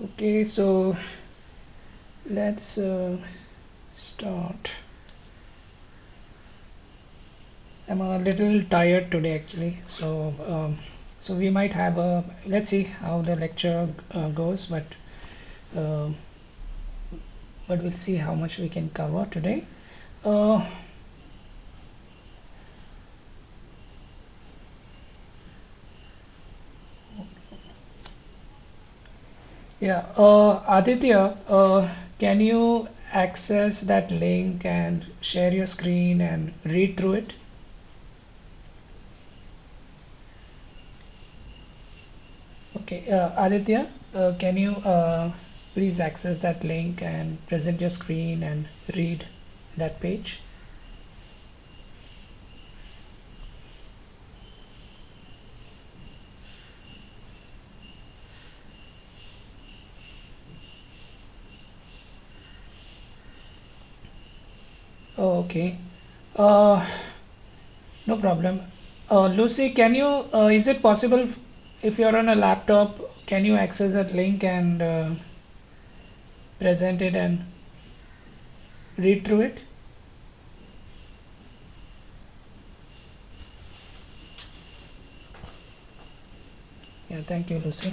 Okay, so let's start. I'm a little tired today actually, so we might have a let's see how the lecture goes, uh, but we'll see how much we can cover today. Uh, yeah, Aditya, can you access that link and share your screen and read through it? Okay, Aditya, can you please access that link and present your screen and read that page? Oh, okay. Uh, no problem. Lucy, can you, is it possible if you're on a laptop, can you access that link and present it and read through it? Yeah, thank you, Lucy.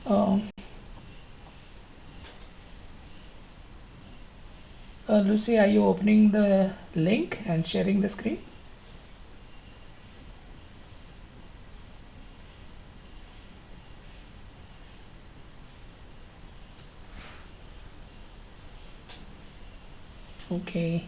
Um, Lucy, are you opening the link and sharing the screen? Okay.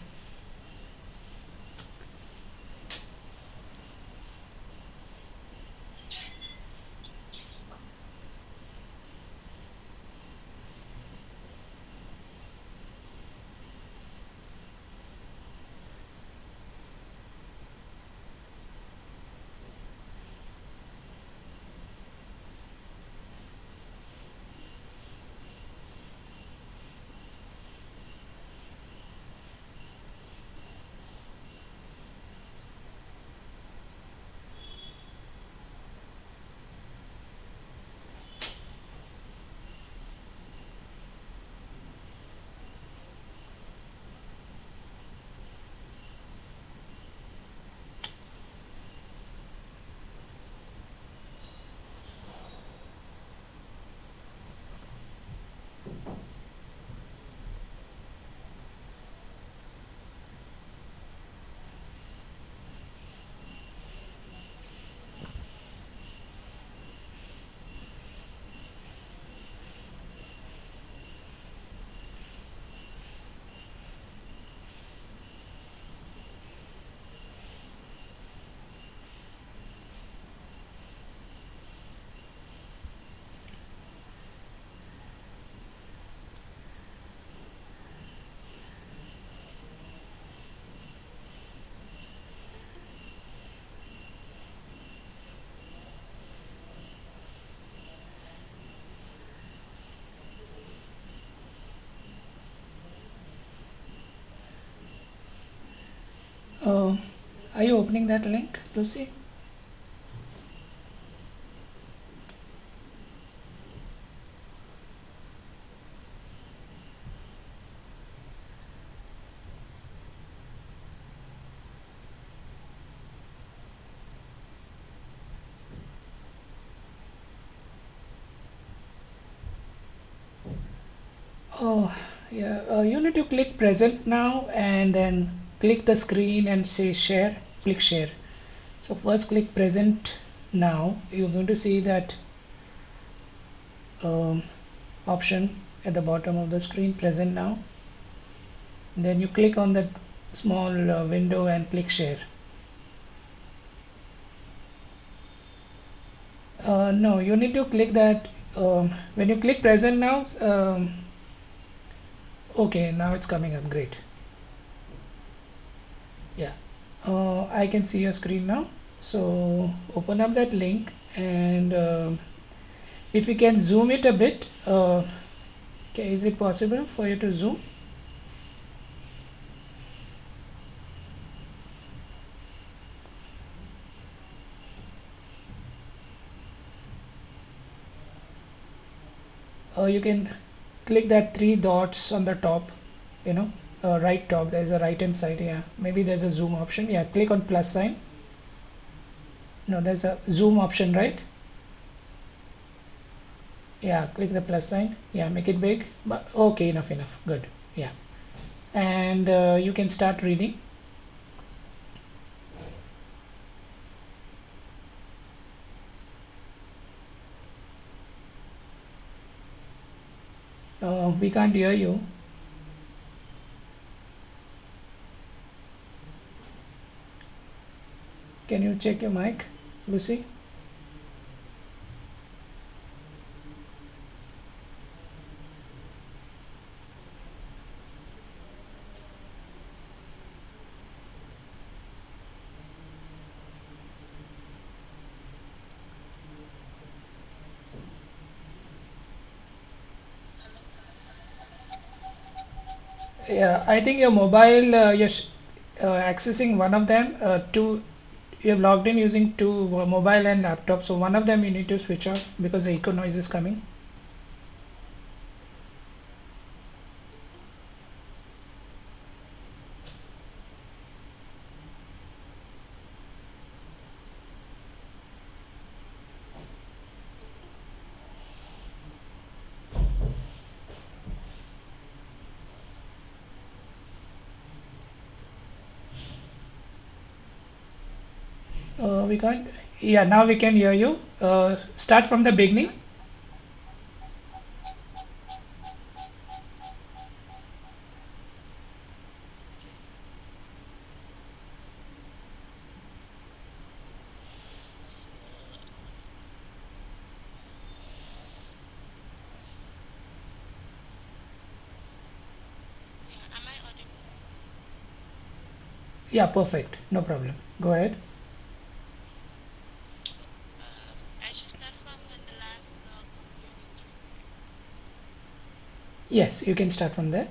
Uh, are you opening that link, Lucy? Oh, yeah. You need to click present now and then click the screen and say share. Click share. So first click present now. You're going to see that um, option at the bottom of the screen, present now. Then you click on that small window and click share. No, you need to click that. When you click present now, okay, now it's coming up. Great. Yeah, I can see your screen now. So open up that link, and if you can zoom it a bit, okay, is it possible for you to zoom? You can click that three dots on the top, you know, right top. There's a right hand side. Yeah, maybe there's a zoom option. Yeah, click on plus sign. No, there's a zoom option, right? Yeah, click the plus sign. Yeah, make it big. But okay, enough. Good. Yeah, and you can start reading. We can't hear you. Can you check your mic, Lucy? Yeah, I think your mobile, accessing one of them. Two, you have logged in using two mobile and laptop. So one of them you need to switch off because the echo noise is coming. We can't. Yeah, now we can hear you. Start from the beginning. Yeah, perfect. No problem. Go ahead. Yes, you can start from there.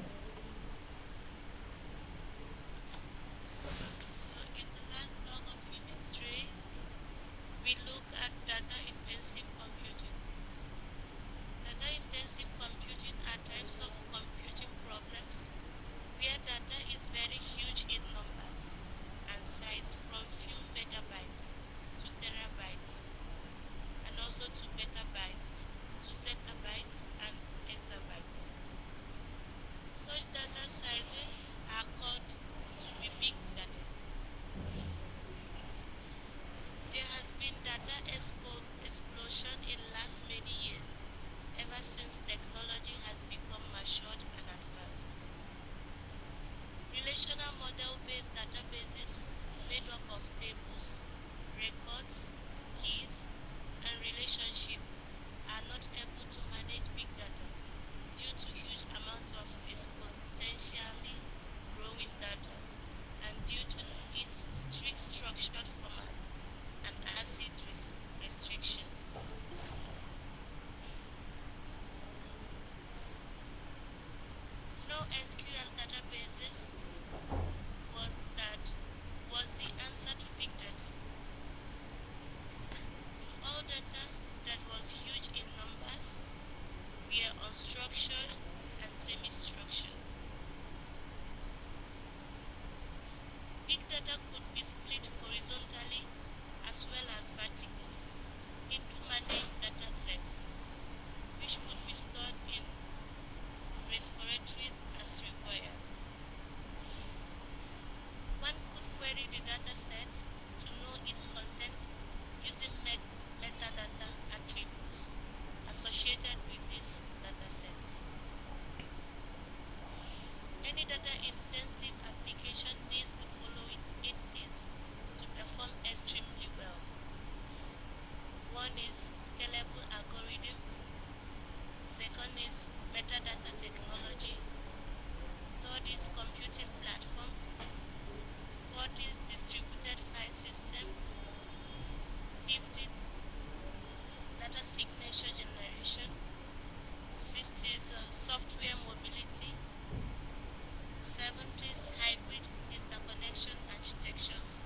is scalable algorithm. Second is metadata technology. Third is computing platform. Fourth is distributed file system. Fifth is data signature generation. Sixth is software mobility. Seventh is hybrid interconnection architectures.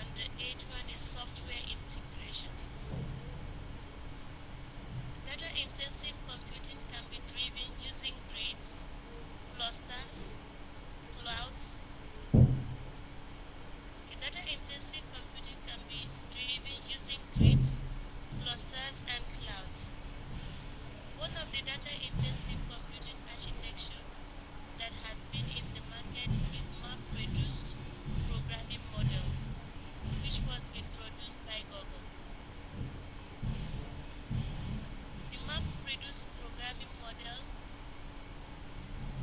And the eighth one is software integrations. Data-intensive computing can be driven using grids, clusters, clouds. Data-intensive computing can be driven using grids, clusters, and clouds. One of the data-intensive computing architecture that has been in the market is MapReduce programming model, which was introduced by Google. The MapReduce programming model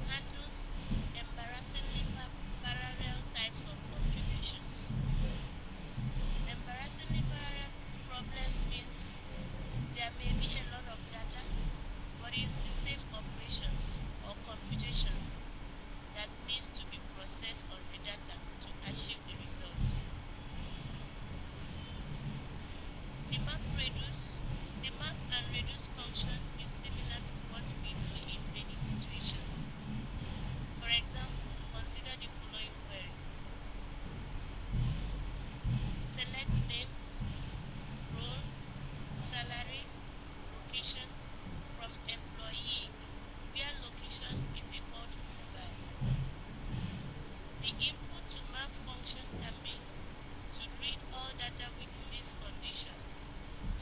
handles embarrassingly parallel types of computations. Embarrassingly parallel problems means there may be a lot of data, but it's the same operations or computations that needs to be processed on the data to achieve the results. The map and reduce function is similar to what we do in many situations. For example, consider the following query. Select name, role, salary, location from employee where location is equal to Mumbai. The input to map function can be to read all data with these conditions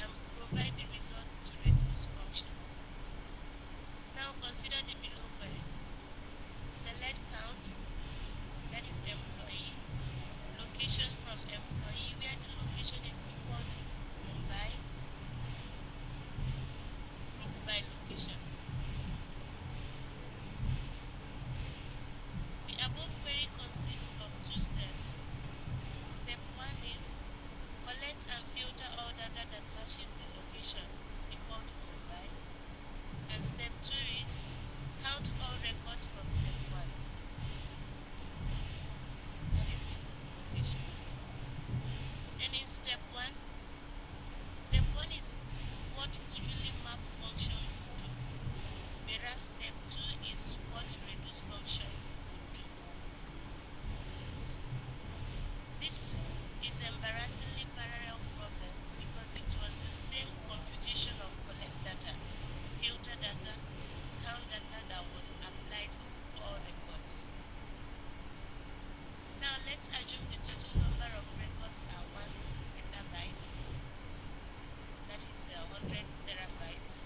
and provide the result to reduce function. Now consider the below query. Select count, that is employee, location from employee where the location is equal to Mumbai, group by location. The above query consists of two steps. Step 1 is collect and filter all data that matches the location equal to Mumbai. And step 2 is count all records from step 1. That is the group location. And in step 1 is what usually map function would do, whereas step 2 is what reduce function would do. This is embarrassingly parallel problem because it was the same computation of collect data, filter data, count data that was applied on all records. Now let's assume the total number of records are 1 petabyte, that is 100 terabytes.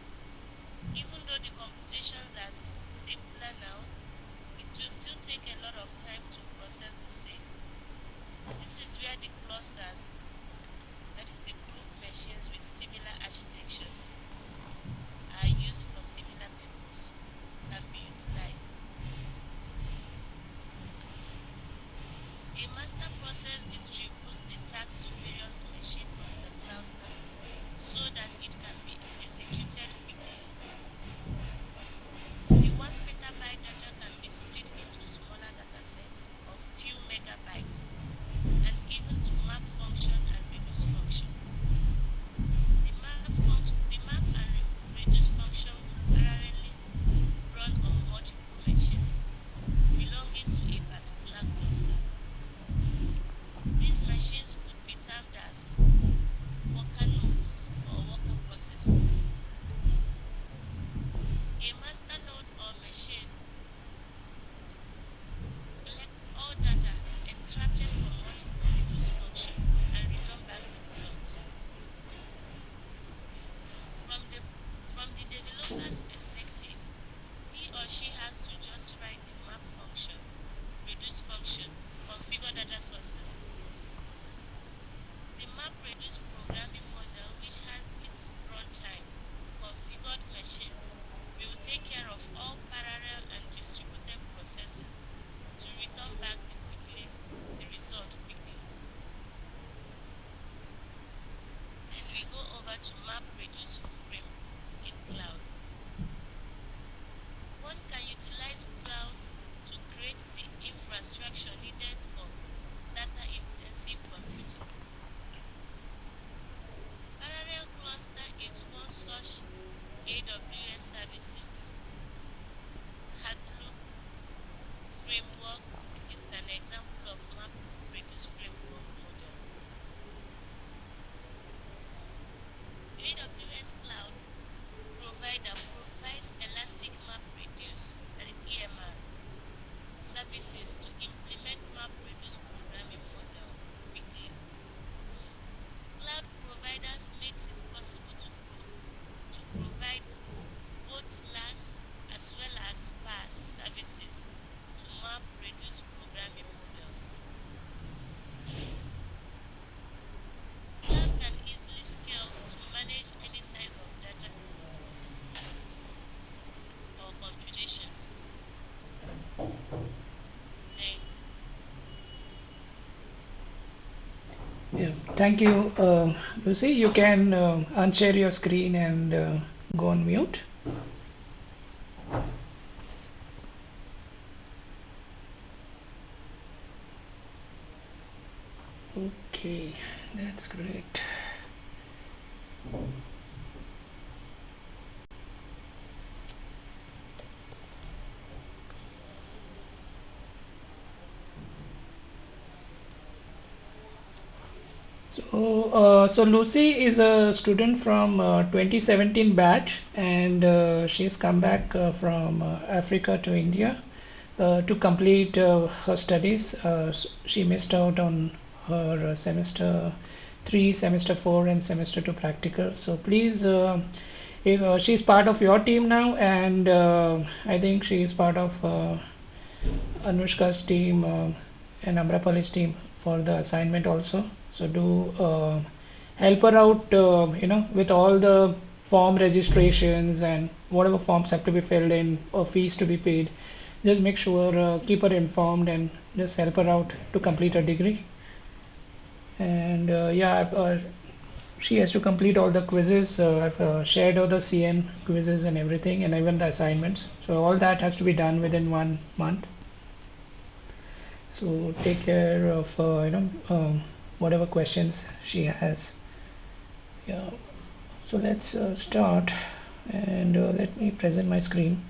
Even though the computations are simpler now, it will still take a lot of time to process the same. This is where the clusters, that is the group machines with similar architectures, are used for similar purpose, can be utilized. A master process distributes the task to various machines on the cluster so that it can be executed quickly. The 1 petabyte data can be split into smaller data sets of few megabytes and given to map function and reduce function. The map and reduce function will parallelly run on multiple machines belonging to a particular cluster. These machines could be termed as worker nodes or worker processes. A master node or machine collects all data extracted from multiple reduce function and return back the results. From the developer's perspective, he or she has to just write the map function, reduce function, configure data sources. The map reduce programming model, which has its runtime, to map reduce frame in cloud. One can utilize cloud to create the infrastructure needed for data-intensive computing. Parallel cluster is one such AWS services. Hadoop framework is an example of map reduce framework model. AWS Cloud Provider provides Elastic Map Reduce, that is EMR, services to implement map reduce programming model quickly. Cloud providers makes it possible to provide both LAS as well as PaaS services to map reduce programming models. Cloud can easily scale to manage any size of data or computations. Thanks. Yeah, thank you, Lucy. You can unshare your screen and go on mute. Okay, that's great. So Lucy is a student from 2017 batch, and she's come back from Africa to India to complete her studies. She missed out on her semester 3, semester 4, and semester 2 practical. So please, if, she's part of your team now, and I think she is part of Anushka's team and Amrapali's team for the assignment also. So do help her out, with all the form registrations and whatever forms have to be filled in or fees to be paid. Just make sure, keep her informed and just help her out to complete her degree. And she has to complete all the quizzes. I've shared all the CN quizzes and everything, and even the assignments. So all that has to be done within 1 month. So take care of whatever questions she has. Yeah. So let's start, and let me present my screen.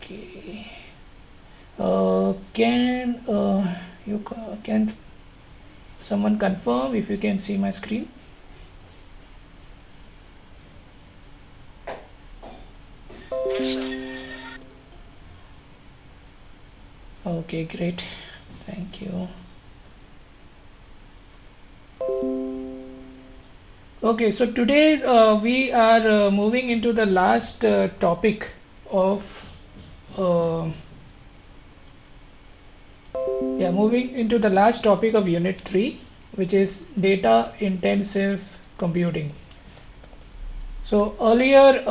Okay. Can someone confirm if you can see my screen? Okay, great. Thank you. Okay, so today we are moving into the last topic of uh, moving into the last topic of Unit 3, which is data intensive computing. So earlier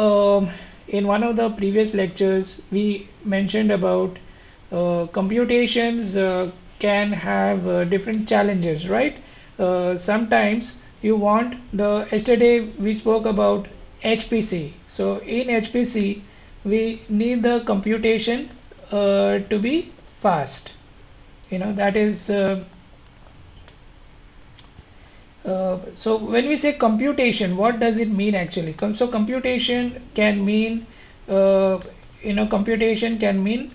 in one of the previous lectures, we mentioned about computations can have different challenges, right? Sometimes you want yesterday we spoke about HPC. So in HPC, we need the computation to be fast. That is so when we say computation, what does it mean actually? So computation can mean computation can mean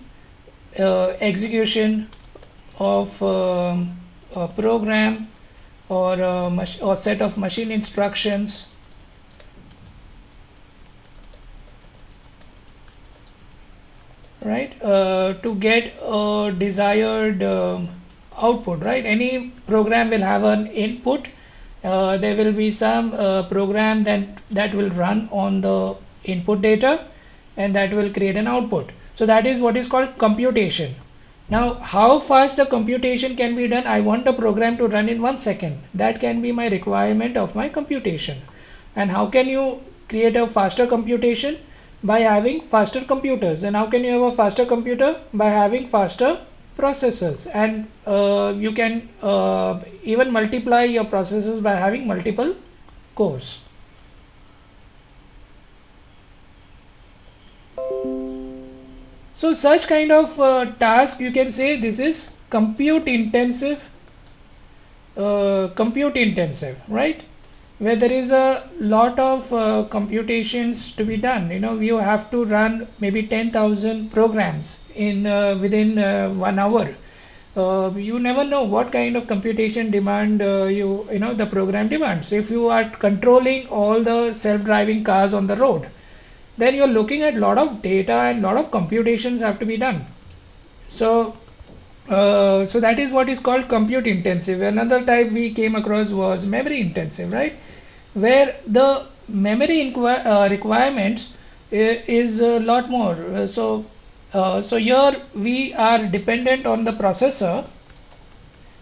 execution of a program or or set of machine instructions, right, to get a desired output, right? Any program will have an input. There will be some program that will run on the input data, and that will create an output. So that is what is called computation. Now, how fast the computation can be done? I want the program to run in 1 second. That can be my requirement of my computation. And how can you create a faster computation? By having faster computers. And how can you have a faster computer? By having faster processors. And you can even multiply your processors by having multiple cores. So such kind of task, you can say this is compute intensive, right? Where there is a lot of computations to be done. You have to run maybe 10,000 programs in within 1 hour. You never know what kind of computation demand the program demands. If you are controlling all the self-driving cars on the road, then you're looking at a lot of data and a lot of computations have to be done. So that is what is called compute intensive. Another type we came across was memory intensive, right? Where the memory requirements is a lot more. So here we are dependent on the processor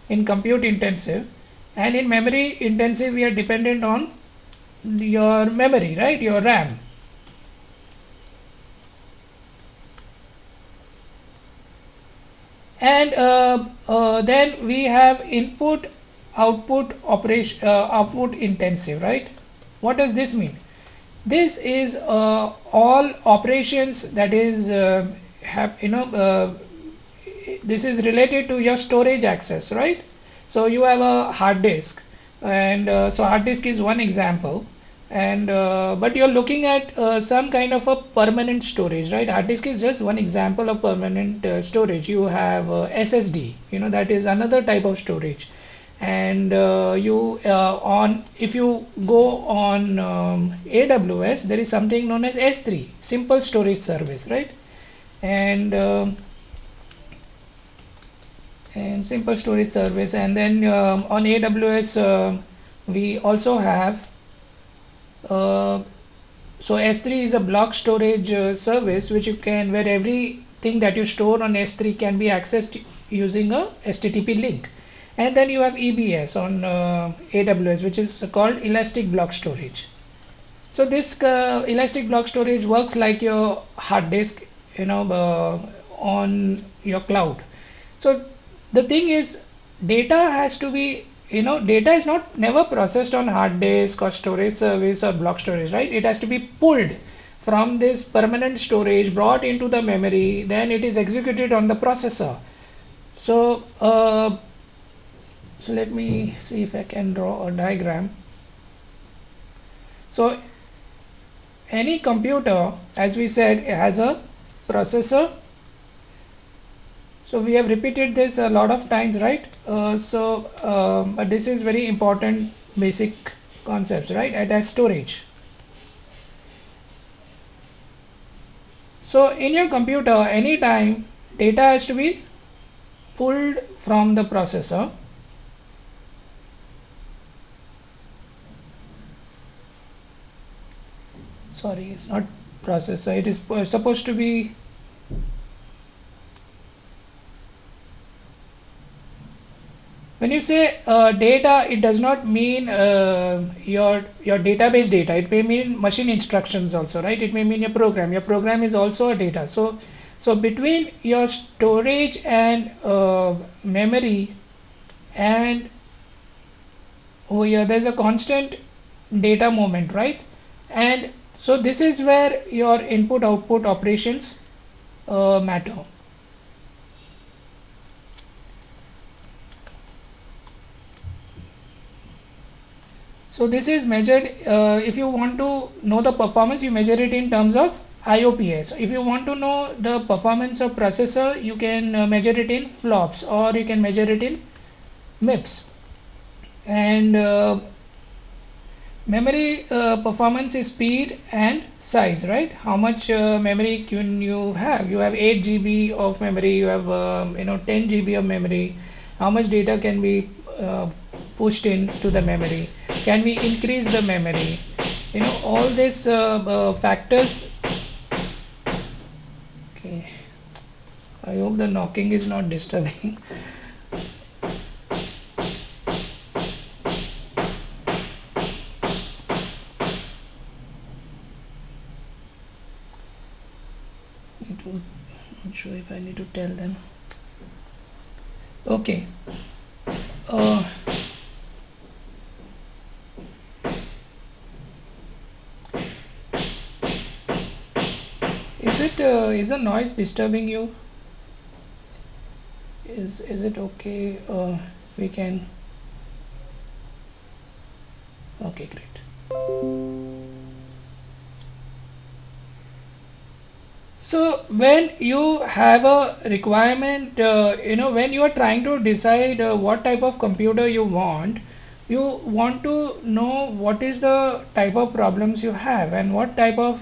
in compute intensive, and in memory intensive we are dependent on your memory, right? Your RAM. And then we have input output intensive, right? What does this mean? This is all operations that is have this is related to your storage access, right? So you have a hard disk, and so hard disk is one example. And but you're looking at some kind of a permanent storage, right? Hard disk is just one example of permanent storage. You have SSD, that is another type of storage. And if you go on AWS, there is something known as S3, simple storage service, right? And simple storage service. And then on AWS we also have so S3 is a block storage service which where everything that you store on S3 can be accessed using a HTTP link. And then you have EBS on AWS, which is called elastic block storage. So this elastic block storage works like your hard disk, on your cloud. So the thing is, data has to be, data is never processed on hard disk or storage service or block storage, right? It has to be pulled from this permanent storage, brought into the memory, then it is executed on the processor. So so let me see if I can draw a diagram. So any computer, as we said, has a processor. So we have repeated this a lot of times, right? But this is very important basic concepts, right? And as storage. So in your computer, anytime data has to be pulled from the processor. Sorry, it's not processor. It is supposed to be when you say data, it does not mean your database data. It may mean machine instructions also, right? It may mean your program. Your program is also a data. So between your storage and memory, and over here there's a constant data movement, right? And so this is where your input output operations matter. So this is measured, if you want to know the performance, you measure it in terms of IOPS. If you want to know the performance of processor, you can measure it in flops, or you can measure it in MIPS. And memory performance is speed and size, right? How much memory can you have? You have 8 GB of memory, you have 10 GB of memory. How much data can be pushed into the memory? Can we increase the memory? All these factors. Okay, I hope the knocking is not disturbing. not sure if I need to tell them. Okay. Uh, is the noise disturbing you? Is it okay? We can. Okay, great. So when you have a requirement, when you are trying to decide what type of computer you want to know what is the type of problems you have and what type of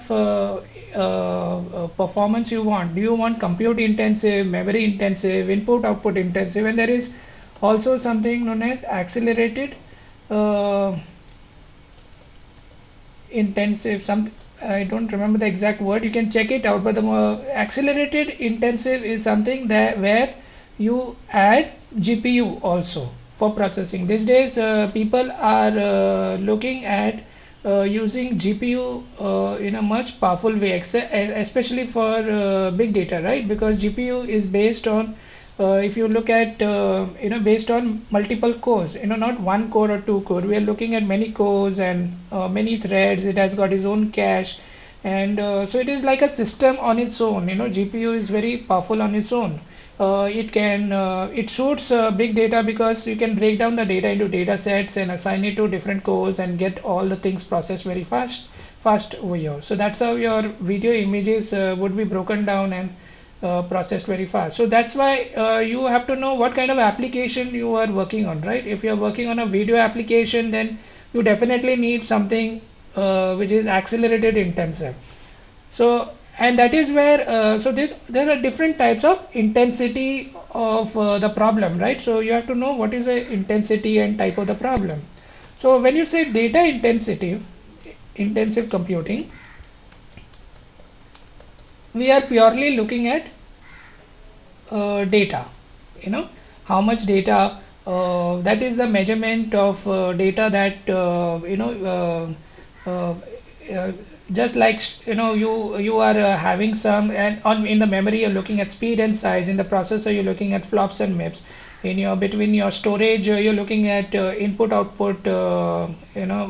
performance you want. Do you want compute intensive, memory intensive, input output intensive, and there is also something known as accelerated uh, intensive. Some I don't remember the exact word, you can check it out, but the more accelerated intensive is something that where you add GPU also for processing. These days people are looking at using GPU in a much powerful way, especially for big data, right? Because GPU is based on if you look at based on multiple cores, not one core or two core, we are looking at many cores and many threads. It has got its own cache, and so it is like a system on its own. GPU is very powerful on its own. It suits big data because you can break down the data into data sets and assign it to different cores and get all the things processed very fast over here. So that's how your video images would be broken down and processed very fast. So that's why you have to know what kind of application you are working on, right? If you are working on a video application, then you definitely need something which is accelerated intensive. So, and that is where there are different types of intensity of the problem, right? So you have to know what is the intensity and type of the problem. So when you say data intensive computing, we are purely looking at data. How much data, that is the measurement of data that uh, just like you are having some, and on in the memory you're looking at speed and size, in the processor you're looking at flops and MIPS, in your between your storage you're looking at input output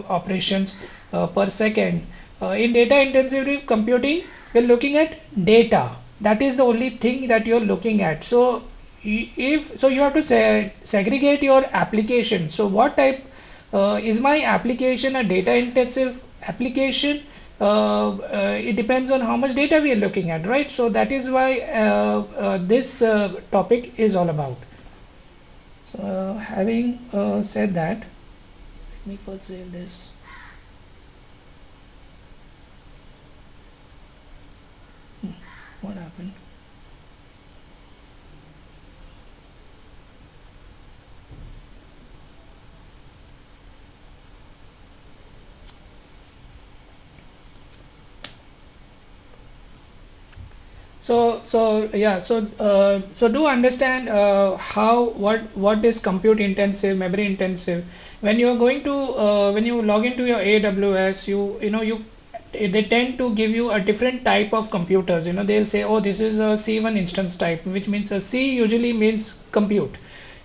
operations per second. In data intensive computing, you're looking at data. That is the only thing that you're looking at. So if so, you have to segregate your application. So what type is my application a data intensive application? It depends on how much data we are looking at, right? So that is why this topic is all about. So having said that, let me first save this. What happened? So do understand how what is compute intensive, memory intensive. When you are going to when you log into your AWS, they tend to give you a different type of computers. They'll say, oh, this is a C1 instance type, which means a C usually means compute.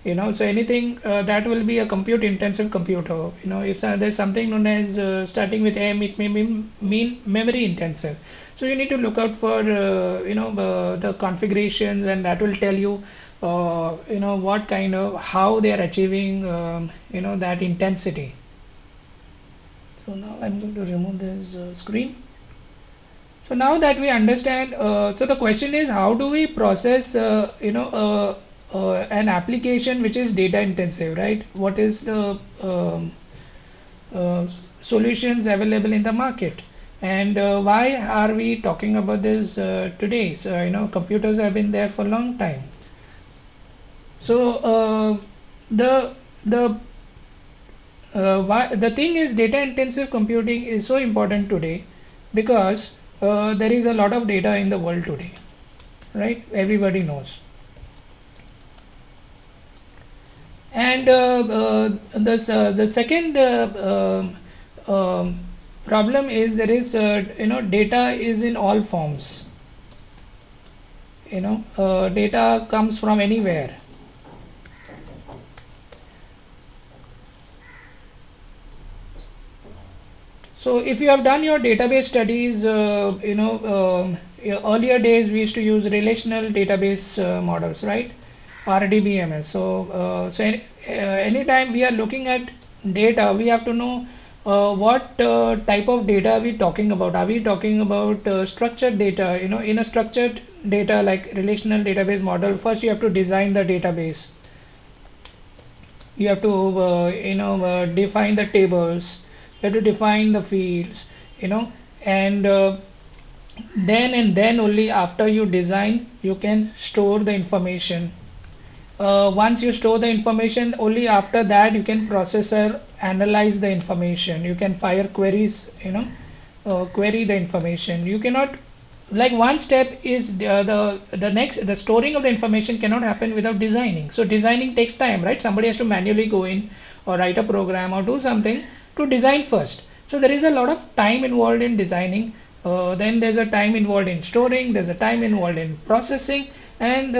So anything that will be a compute intensive computer. If there's something known as starting with M, it may mean memory intensive. So you need to look out for the configurations, and that will tell you what kind of how they are achieving that intensity. So now I'm going to remove this screen. So now that we understand, so the question is, how do we process an application which is data intensive, right? What is the solutions available in the market, and why are we talking about this today? So computers have been there for a long time. So the why the thing is, data intensive computing is so important today because there is a lot of data in the world today, right? Everybody knows. And the second problem is, there is data is in all forms. data comes from anywhere. So if you have done your database studies, earlier days we used to use relational database models, right? RDBMS. Anytime we are looking at data, we have to know what type of data are we talking about. Are we talking about structured data? In a structured data like relational database model, first you have to design the database. You have to define the tables, you have to define the fields, and then only after you design you can store the information. Once you store the information, only after that you can processor analyze the information. You can fire queries, query the information. You cannot, like, one step is the storing of the information cannot happen without designing. So designing takes time, right? Somebody has to manually go in or write a program or do something to design first. So there is a lot of time involved in designing. Then there's a time involved in storing, there's a time involved in processing, and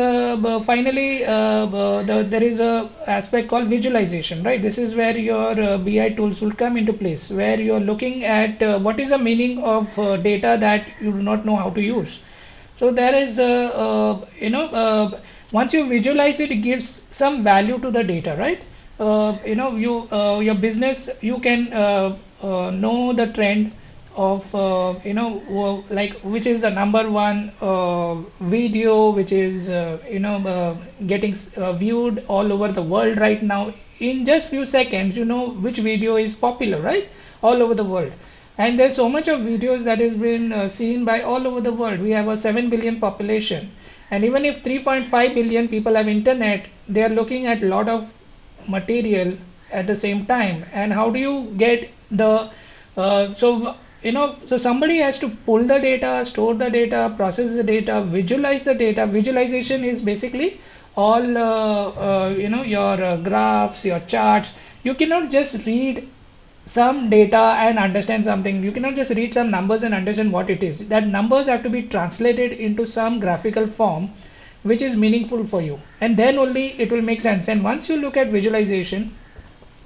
finally there is a aspect called visualization, right? This is where your BI tools will come into place, where you're looking at what is the meaning of data that you do not know how to use. So there is once you visualize it, it gives some value to the data, right? Your business, you can know the trend of like which is the number one video which is getting viewed all over the world right now. In just few seconds, you know which video is popular, right, all over the world. And there's so much of videos that has been seen by all over the world. We have a 7 billion population, and even if 3.5 billion people have internet, they are looking at a lot of material at the same time. And how do you get the so somebody has to pull the data, store the data, process the data, visualize the data. Visualization is basically all your graphs, your charts. You cannot just read some data and understand something. You cannot just read some numbers and understand what it is. That numbers have to be translated into some graphical form which is meaningful for you, and then only it will make sense. And once you look at visualization,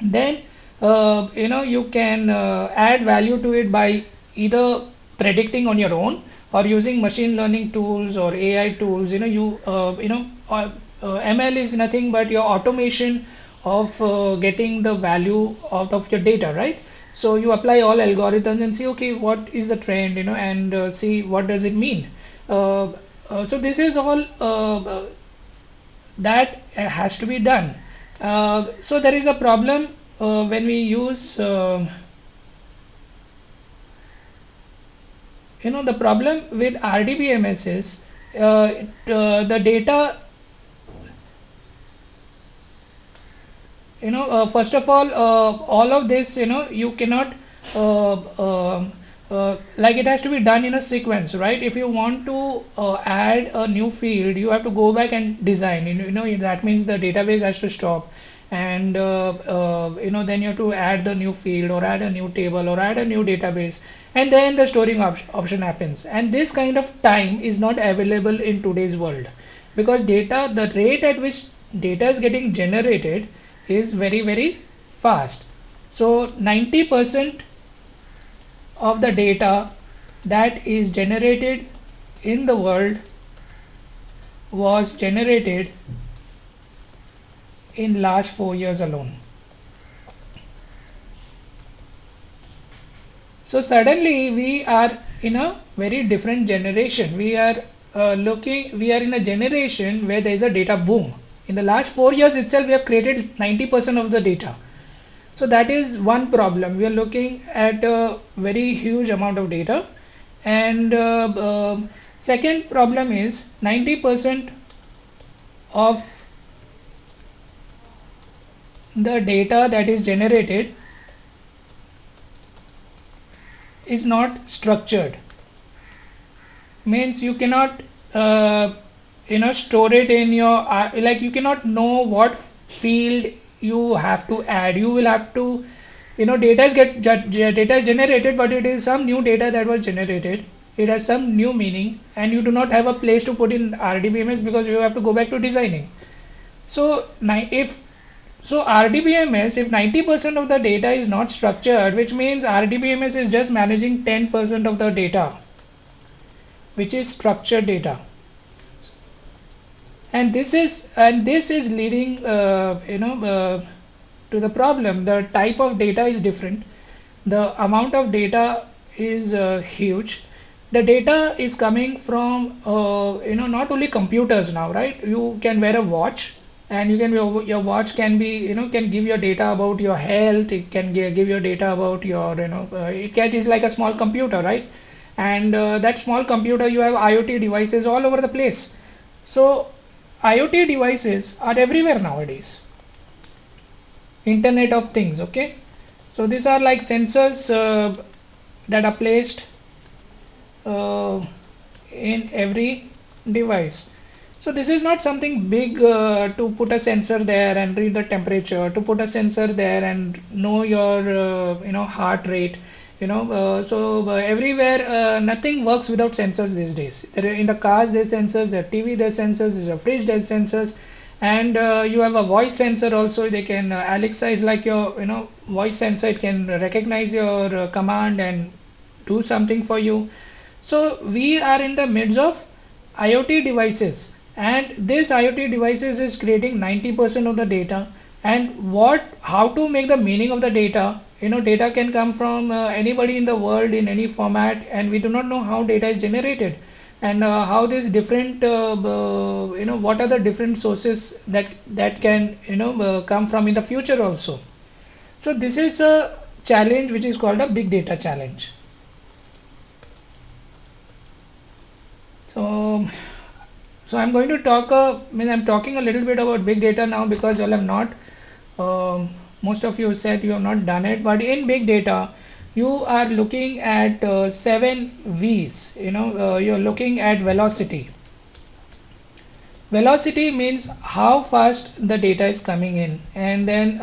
then you can add value to it by either predicting on your own or using machine learning tools or AI tools. ML is nothing but your automation of getting the value out of your data, right? So you apply all algorithms and see, okay, what is the trend, and see what does it mean. So this is all that has to be done. So there is a problem when we use the problem with RDBMS is the data, first of all of this, you cannot like, it has to be done in a sequence, right? If you want to add a new field, you have to go back and design. That means the database has to stop, and then you have to add the new field or add a new table or add a new database, and then the storing option happens. And this kind of time is not available in today's world, because the rate at which data is getting generated is very, very fast. So 90% of the data that is generated in the world was generated in last 4 years alone. So suddenly we are in a very different generation. We are in a generation where there is a data boom. In the last 4 years itself, we have created 90% of the data. So that is one problem. We are looking at a very huge amount of data. And second problem is 90% of the data that is generated is not structured. Means you cannot store it in your like, you cannot know what field you have to add. You will have to, data is generated, but it is some new data that was generated, it has some new meaning, and you do not have a place to put in RDBMS because you have to go back to designing. So if so RDBMS, if 90% of the data is not structured, which means RDBMS is just managing 10% of the data, which is structured data. And this is leading to the problem. The type of data is different, the amount of data is huge. The data is coming from not only computers now, right? You can wear a watch, and your watch can be, can give your data about your health. It can give your data about your, is like a small computer, right? And that small computer, you have IoT devices all over the place. So IoT devices are everywhere nowadays. Internet of Things, okay? So these are like sensors that are placed uh, in every device. So this is not something big to put a sensor there and read the temperature, to put a sensor there and know your heart rate. Everywhere, nothing works without sensors these days. In the cars there's sensors, the TV there's sensors, there's a fridge there's sensors, and you have a voice sensor also. They can Alexa is like your voice sensor. It can recognize your command and do something for you. So we are in the midst of IoT devices, and this IoT devices is creating 90% of the data. And how to make the meaning of the data? Data can come from anybody in the world in any format, and we do not know how data is generated, and how this different, what are the different sources that can come from in the future also. So this is a challenge which is called a big data challenge. So, I'm going to talk. I'm talking a little bit about big data now because you all have not. Most of you said you have not done it, but in big data, you are looking at 7 V's. You're looking at velocity. Velocity means how fast the data is coming in, and then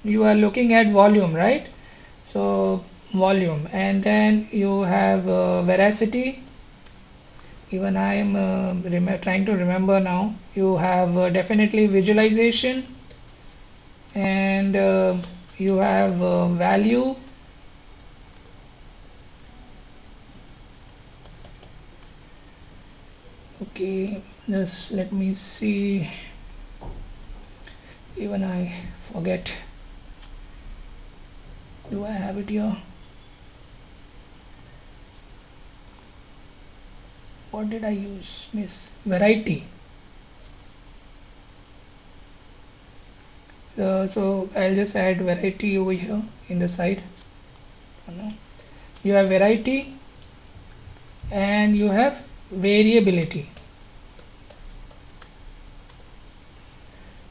you are looking at volume, right? So volume, and then you have veracity. Even I am trying to remember now. You have definitely visualization, and you have value. Okay, just let me see. Even I forget. Do I have it here? What did I use? Miss variety. So I'll just add variety over here in the side. You have variety and you have variability.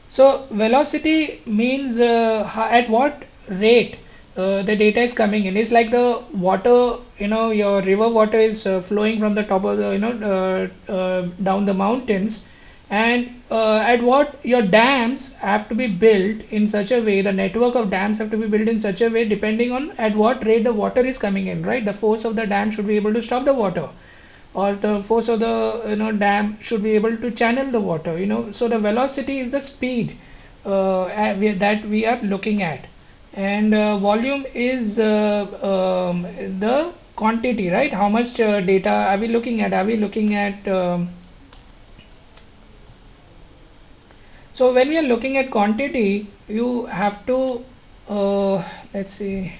So velocity means at what rate the data is coming in. It's like the water, your river water is flowing from the top of the, down the mountains, and at what your dams have to be built in such a way, the network of dams have to be built in such a way depending on at what rate the water is coming in, right? The force of the dam should be able to stop the water, or the force of the dam should be able to channel the water. So the velocity is the speed that we are looking at, and volume is the quantity, right? How much data are we looking at? So when we are looking at quantity, you have to let's see.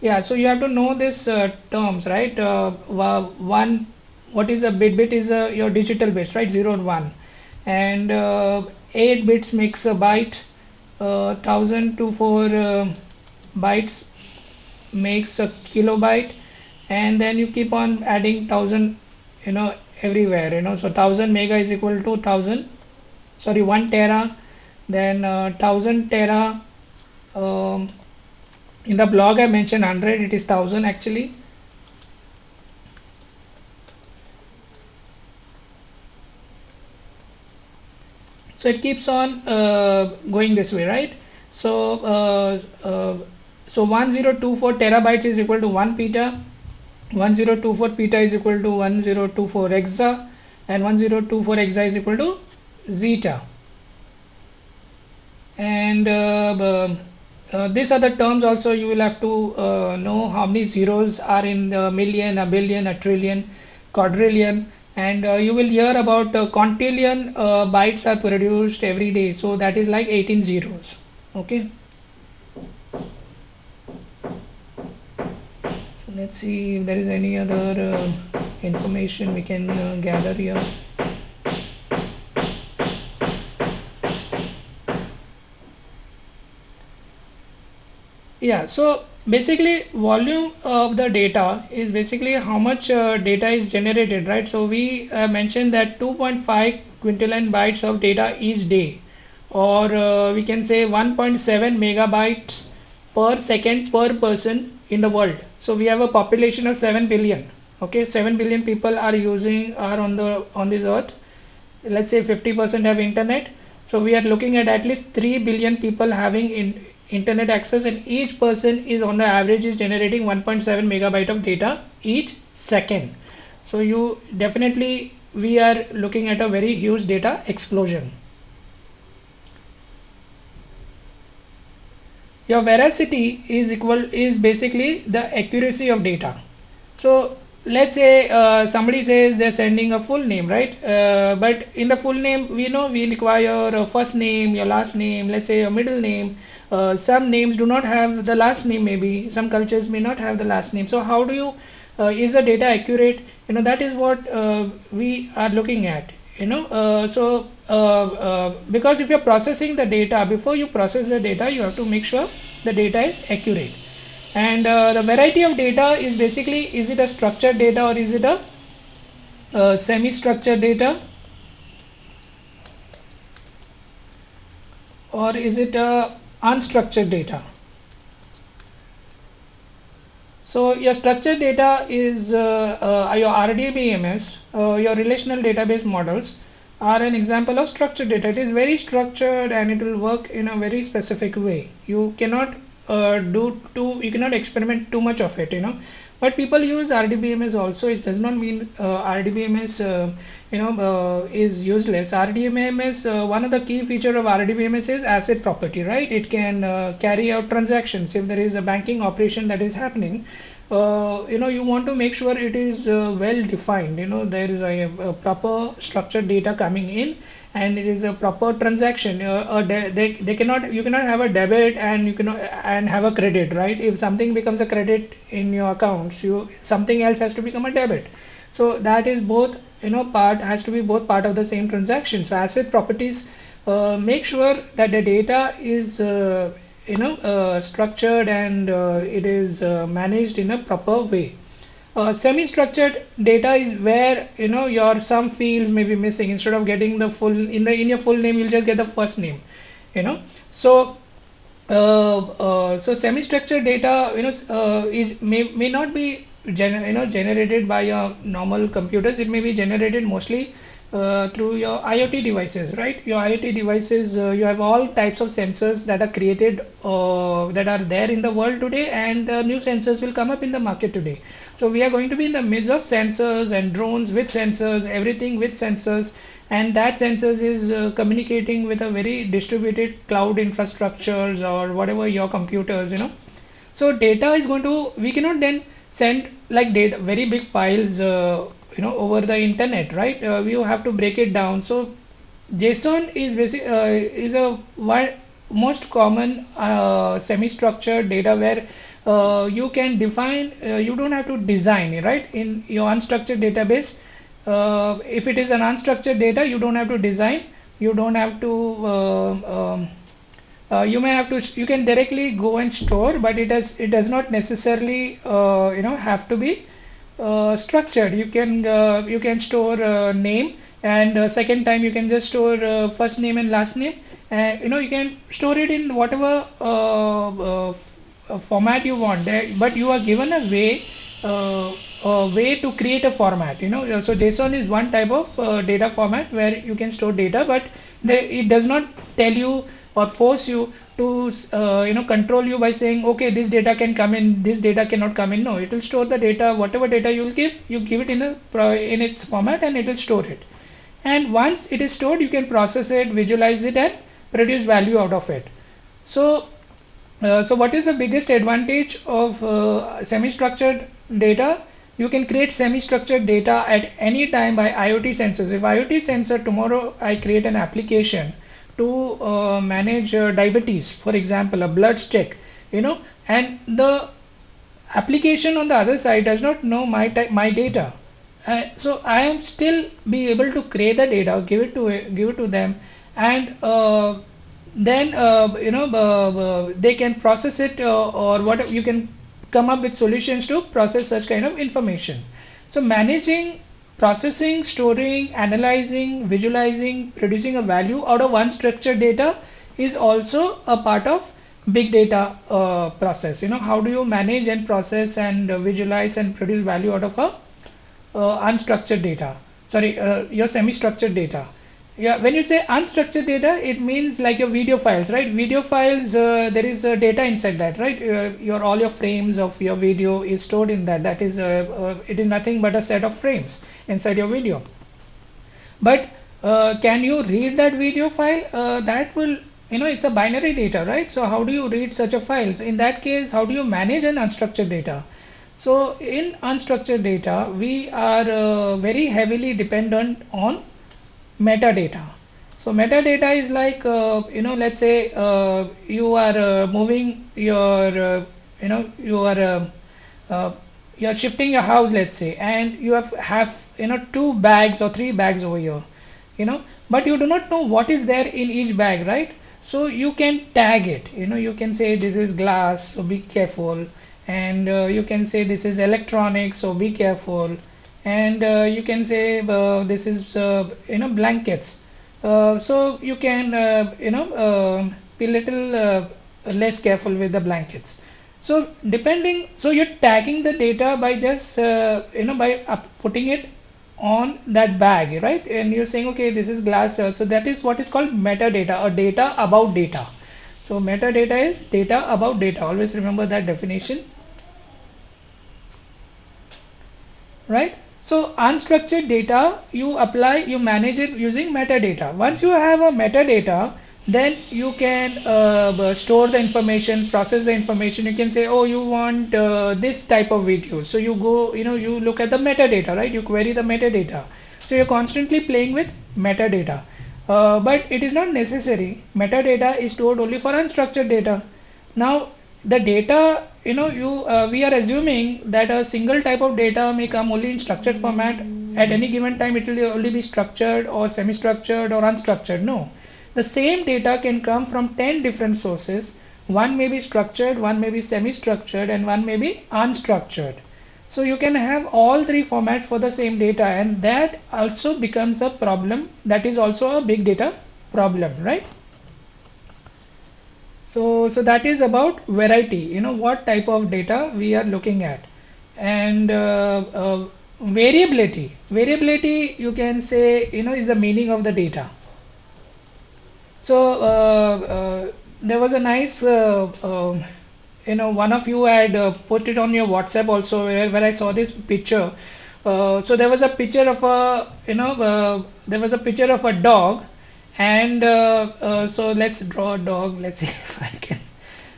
Yeah, so you have to know this terms, right? One, what is a bit? Bit is your digital bits, right? 0 and 1, and 8 bits makes a byte. 1024 bytes makes a kilobyte, and then you keep on adding 1000, everywhere. So 1000 mega is equal to 1000. Sorry, 1 tera, then 1000 tera. In the blog I mentioned 100, it is 1000 actually. So it keeps on going this way, right? So So 1024 terabytes is equal to 1 peta, 1024 peta is equal to 1024 exa, and 1024 exa is equal to zeta. And these are the terms also you will have to know how many zeros are in the million, a billion, a trillion, quadrillion, and you will hear about quintillion bytes are produced every day, so that is like 18 zeros. Okay, so let's see if there is any other information we can gather here. Yeah, so basically volume of the data is basically how much data is generated, right? So we mentioned that 2.5 quintillion bytes of data each day, or we can say 1.7 megabytes per second per person in the world. So we have a population of 7 billion. Okay, 7 billion people are on this earth. Let's say 50% have internet, so we are looking at least 3 billion people having internet access, and each person is on the average is generating 1.7 megabyte of data each second. So you definitely, we are looking at a very huge data explosion. Your veracity is basically the accuracy of data. So let's say somebody says they're sending a full name, right? But in the full name, we know we require a first name, your last name, let's say your middle name. Some names do not have the last name, maybe some cultures may not have the last name. So how do you is the data accurate? That is what we are looking at. Because if you're processing the data, before you process the data, you have to make sure the data is accurate. And the variety of data is basically, is it a structured data or is it a semi-structured data, or is it a unstructured data? So your structured data is your RDBMS, your relational database models are an example of structured data. It is very structured and it will work in a very specific way. You cannot you cannot experiment too much of it, but people use RDBMS also. It does not mean RDBMS is useless. RDBMS, one of the key feature of RDBMS is asset property, right? It can carry out transactions. If there is a banking operation that is happening, you want to make sure it is well defined. There is a proper structured data coming in, and it is a proper transaction. They cannot, you cannot have a debit and you cannot and have a credit, right? If something becomes a credit in your accounts, something else has to become a debit. So that is both, has to be both part of the same transaction. So asset properties make sure that the data is structured and it is managed in a proper way. Semi-structured data is where your some fields may be missing. Instead of getting the full in your full name, you'll just get the first name. So semi-structured data is may not be generated by your normal computers. It may be generated mostly through your IoT devices, right? Your IoT devices, you have all types of sensors that are created that are there in the world today, and the new sensors will come up in the market today. So we are going to be in the midst of sensors and drones with sensors, everything with sensors, and that sensors is communicating with a very distributed cloud infrastructures or whatever your computers. So data is going to, we cannot then send like data, very big files over the internet, right? We have to break it down. So JSON is is a most common semi-structured data where you can define, you don't have to design, right? In your unstructured database, if it is an unstructured data, you don't have to design, you don't have to you may have to, you can directly go and store, but it does not necessarily have to be structured. You can store name, and second time you can just store first name and last name, and you can store it in whatever format you want, but you are given a way way to create a format. So JSON is one type of data format where you can store data, but it does not tell you or force you to control you by saying, okay, this data can come in, this data cannot come in. No, it will store the data. Whatever data you will give, you give it in its format, and it will store it. And once it is stored, you can process it, visualize it, and produce value out of it. So what is the biggest advantage of semi-structured data? You can create semi-structured data at any time by IoT sensors. If IoT sensor tomorrow I create an application to manage diabetes, for example, a blood check, and the application on the other side does not know my data. So I am still be able to create the data, give it to them, and then they can process it, or what you can come up with solutions to process such kind of information. So managing, processing, storing, analyzing, visualizing, producing a value out of unstructured data is also a part of big data process. How do you manage and process and visualize and produce value out of a unstructured data, sorry, your semi-structured data. Yeah, when you say unstructured data, it means like your video files, right? Video files, there is data inside that, right? All your frames of your video is stored in that. That is it is nothing but a set of frames inside your video. But can you read that video file? That will, it's a binary data, right? So how do you read such a file? In that case, how do you manage an unstructured data? So in unstructured data, we are very heavily dependent on metadata. So metadata is like, let's say you are moving your, you're shifting your house, let's say, and you have 2 bags or 3 bags over here, but you do not know what is there in each bag, right? So you can tag it. You can say this is glass, so be careful, and you can say this is electronics, so be careful, and you can say this is blankets, so you can be little less careful with the blankets. So you're tagging the data by just by putting it on that bag, right? And you're saying, okay, this is glass, so that is what is called metadata, or data about data. So metadata is data about data. Always remember that definition, right? So unstructured data, you manage it using metadata. Once you have a metadata, then you can store the information, process the information. You can say, oh, you want this type of video, so you go, you look at the metadata, right? You query the metadata. So you're constantly playing with metadata, but it is not necessary. Metadata is stored only for unstructured data. Now the data, we are assuming that a single type of data may come only in structured format. At any given time it will only be structured or semi-structured or unstructured. No, the same data can come from 10 different sources. One may be structured, one may be semi-structured, and one may be unstructured. So you can have all 3 formats for the same data, and that also becomes a problem. That is also a big data problem, right? So that is about variety, what type of data we are looking at. And variability, you can say, is the meaning of the data. So there was a nice, one of you had put it on your WhatsApp also, where I saw this picture. So there was a picture of a dog, and so let's draw a dog. Let's see if I can.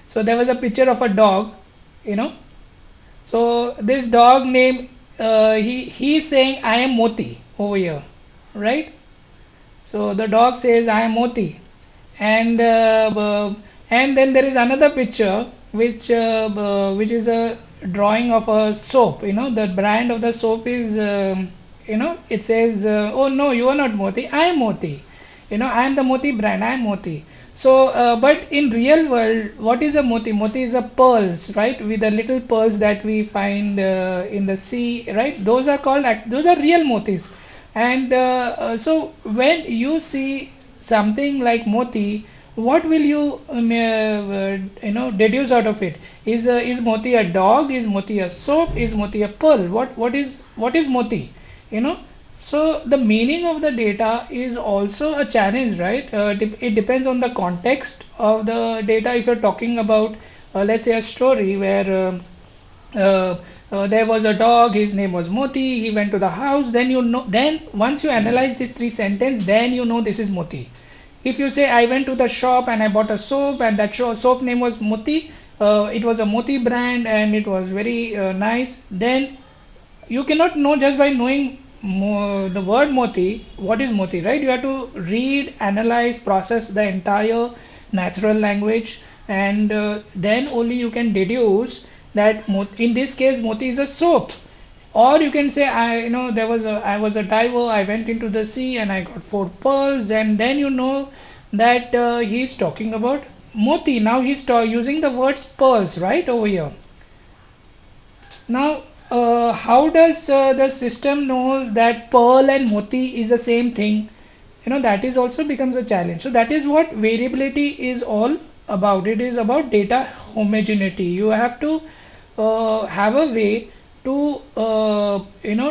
So there was a picture of a dog, so this dog name, he's saying I am Moti over here, right? So the dog says I am Moti, and then there is another picture which is a drawing of a soap. The brand of the soap is it says, oh no, you are not Moti, I am Moti. I am the Moti brand, I am Moti. So but in real world, what is a Moti? Moti is a pearls, right? With the little pearls that we find in the sea, right? Those are real motis. And so when you see something like Moti, what will you deduce out of it? Is moti a dog? Is moti a soap? Is moti a pearl? What is moti? You know. So the meaning of the data is also a challenge, right? It depends on the context of the data. If you're talking about, let's say, a story where there was a dog, his name was Moti, he went to the house, then you know, then once you analyze these three sentences, then you know this is Moti. If you say I went to the shop and I bought a soap and that soap name was Moti, it was a Moti brand and it was very nice, then you cannot know just by knowing the word moti what is moti, right? You have to read, analyze, process the entire natural language, and then only you can deduce that in this case moti is a soap. Or you can say I was a diver, I went into the sea and I got 4 pearls, and then you know that he's talking about moti. Now he's using the words pearls right over here. Now, how does the system know that pearl and moti is the same thing? That is also becomes a challenge. So that is what variability is all about. It is about data homogeneity. You have to have a way to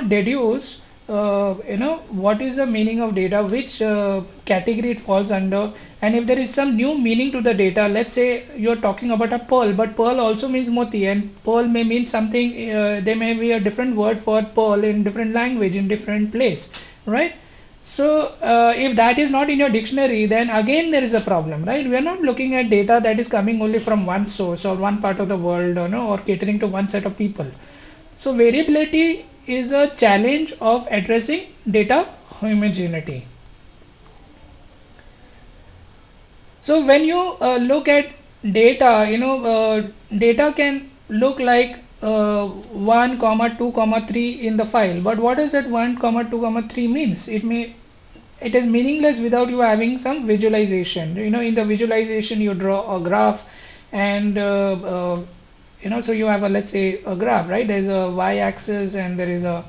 deduce what is the meaning of data, which category it falls under, and if there is some new meaning to the data. Let's say you're talking about a pearl, but pearl also means moti, and pearl may mean something. There may be a different word for pearl in different language in different place, right? So if that is not in your dictionary, then again there is a problem, right? We are not looking at data that is coming only from one source or one part of the world, or catering to one set of people. So variability is a challenge of addressing data homogeneity. So when you look at data, data can look like 1 comma 2 comma 3 in the file, but what does that 1 comma 2 comma 3 means? It is meaningless without you having some visualization. In the visualization you draw a graph, and so you have a, let's say, a graph, right? There's a y-axis and there is a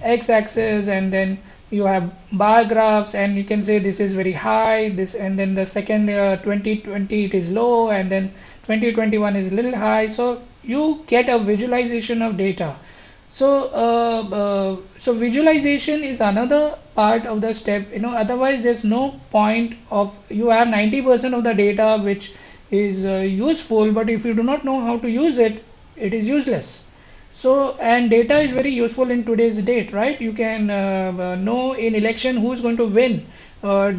x-axis, and then you have bar graphs, and you can say this is very high, this, and then the second 2020 it is low, and then 2021 is a little high. So you get a visualization of data. So visualization is another part of the step. Otherwise there's no point of, you have 90% of the data which is useful, but if you do not know how to use it, it is useless. So, and data is very useful in today's date, right? You can know in election who's going to win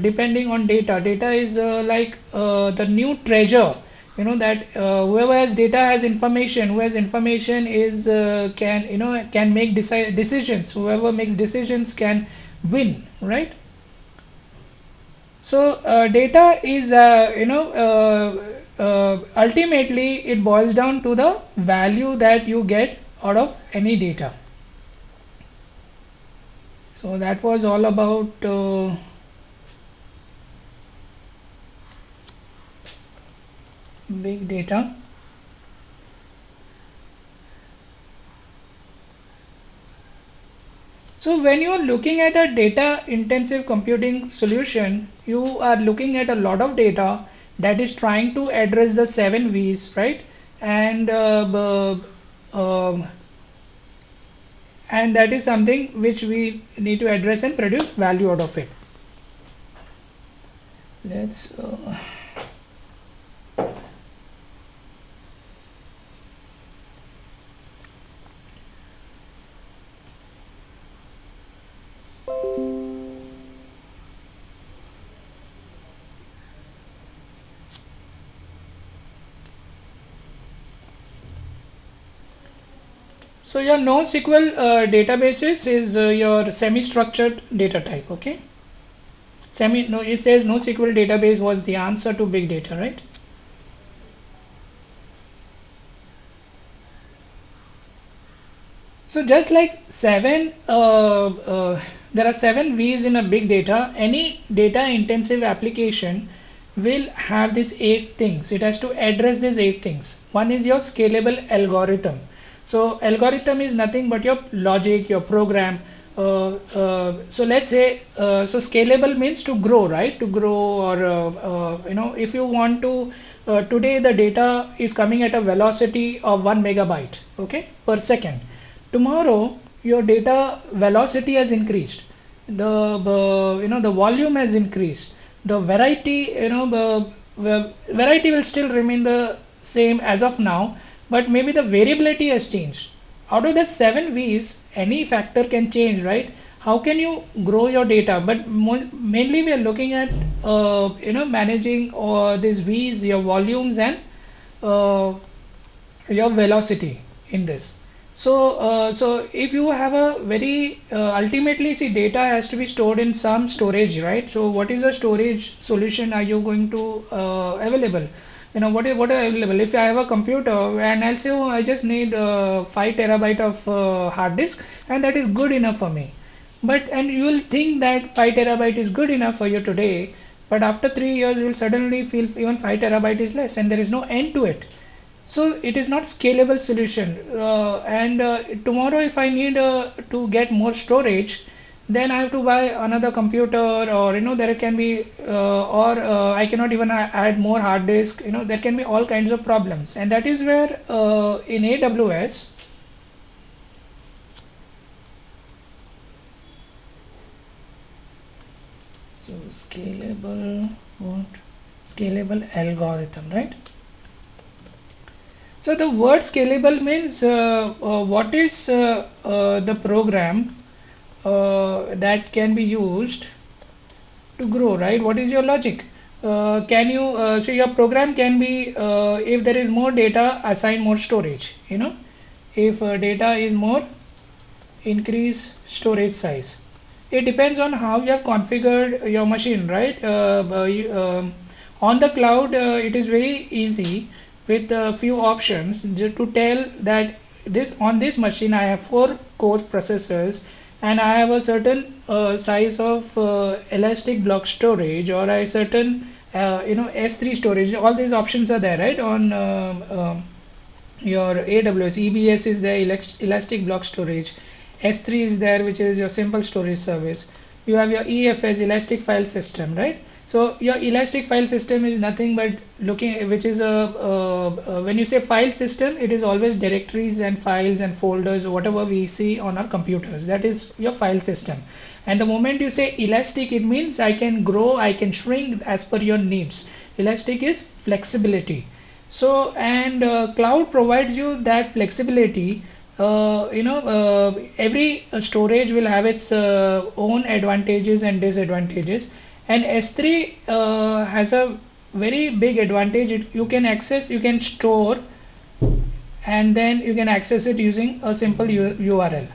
depending on data. Data is like the new treasure. That whoever has data has information. Who has information is can make decisions. Whoever makes decisions can win, right? So data is ultimately it boils down to the value that you get out of any data. So that was all about big data. So when you are looking at a data intensive computing solution, you are looking at a lot of data that is trying to address the 7 V's, right? And that is something which we need to address and produce value out of it. Let's so your NoSQL databases is your semi-structured data type, okay? It says NoSQL database was the answer to big data, right? So just like there are 7 V's in a big data. Any data intensive application will have these 8 things. It has to address these 8 things. One is your scalable algorithm. So algorithm is nothing but your logic, your program. So let's say, so scalable means to grow, right? To grow, or if you want to, today the data is coming at a velocity of 1 megabyte, okay, per second. Tomorrow your data velocity has increased, the volume has increased, the variety, the variety will still remain the same as of now, but maybe the variability has changed. Out of that 7 V's, any factor can change, right? How can you grow your data? But mainly we are looking at managing these V's, your volumes, and uh, your velocity in this. So if you have a very ultimately, see, data has to be stored in some storage, right? So what is the storage solution are you going to available? What are available? If I have a computer and I'll say, oh, I just need 5 terabyte of hard disk, and that is good enough for me. But and you will think that 5 terabyte is good enough for you today, but after 3 years you will suddenly feel even 5 terabyte is less, and there is no end to it. So it is not scalable solution. And tomorrow if I need to get more storage, then I have to buy another computer, or there can be or I cannot even add more hard disk. There can be all kinds of problems, and that is where in AWS, so scalable algorithm, right? So the word scalable means what is the program that can be used to grow, right? What is your logic? Can you so your program can be, if there is more data, assign more storage. If data is more, increase storage size. It depends on how you have configured your machine, right? On the cloud, it is very easy with a few options to tell that this on this machine I have 4 core processors, and I have a certain size of elastic block storage, or a certain S3 storage. All these options are there, right? On your AWS EBS is there, elastic block storage. S3 is there, which is your simple storage service. You have your EFS, elastic file system, right? So your elastic file system is nothing but looking, which is when you say file system, it is always directories and files and folders, whatever we see on our computers. That is your file system. And the moment you say elastic, it means I can grow, I can shrink as per your needs. Elastic is flexibility. So, and cloud provides you that flexibility. Every storage will have its own advantages and disadvantages, and S3 has a very big advantage. You can access, you can store, and then you can access it using a simple URL.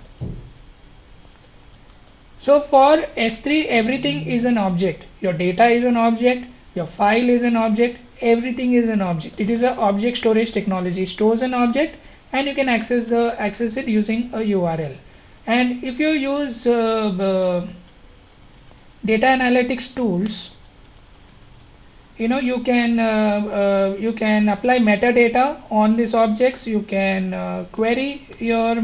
So for S3, everything is an object. Your data is an object, your file is an object, everything is an object. It is an object storage technology. It stores an object, and you can access it using a URL. And if you use data analytics tools, you can apply metadata on these objects. You can query your